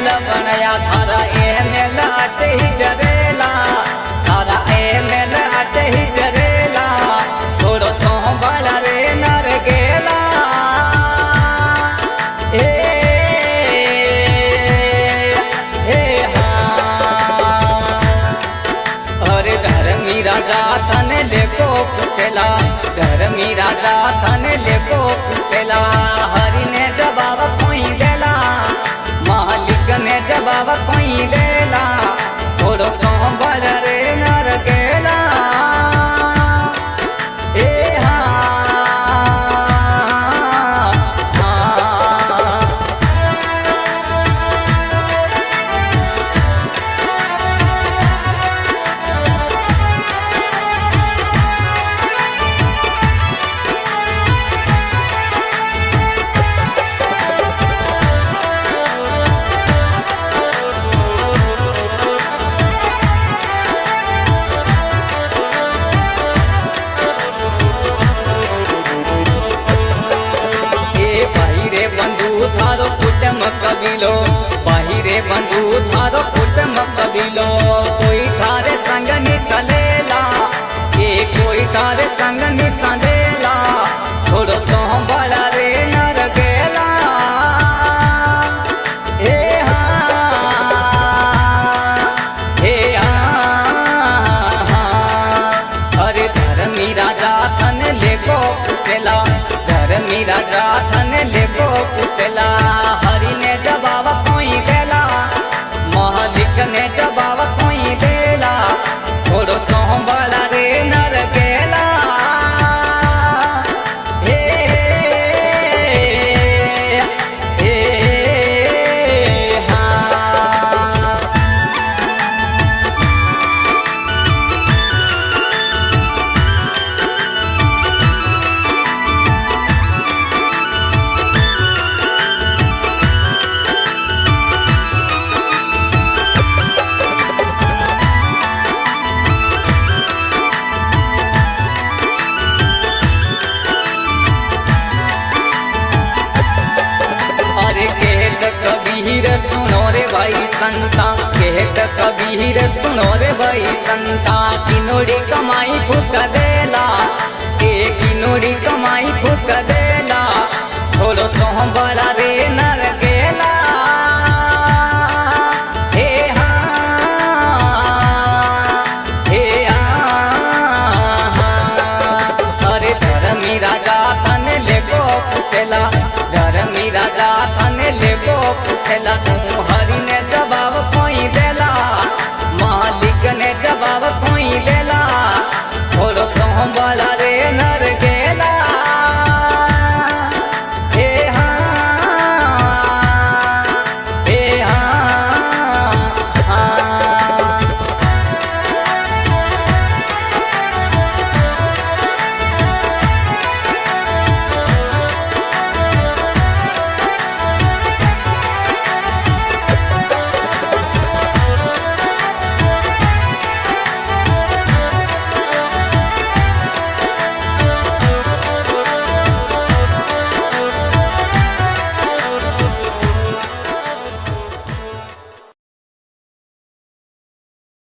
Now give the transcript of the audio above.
लवणया थारा मेल अटे ही जरेला थारा मेल अटे ही जरेला थोड़ो सोहबल रे नर गेला अरे धर्मी राजा थने लेको पुसेला धर्मी राजा थने लेको पुसेला हरि ने जवाब कोई देला मालिक ने जवाब कोई देला थोड़ो सोहबल रे नर गेला थारो कुटुंब कबीलो बाहिरे बंधु थारो कुटुंब कबीलो कोई थारे संग निसलेला कोई थारे संग निसलेला थोड़ो सोहबल रे नर गेला अरे धर्मी राजा थने लेको पुसेला धर्मी राजा थने लेको पुसेला हरि ने जवाब कोई देला मालिक ने जवाब कोई देला थोड़ो सोहबल रे नर गेला कबीर सुनो रे भाई संता कहत कबीर सुनो रे भाई संता किनोड़ी कमाई फूक देला किनोड़ी कमाई फूक देला थोड़ो सोहबल रे नर गेला अरे धर्मी राजा थने लेको पुसेला धर्मी राजा थने लेको पुसेला हरि ने जवाब कोई देला मालिक ने जवाब कोई देला थोड़ो सोहबल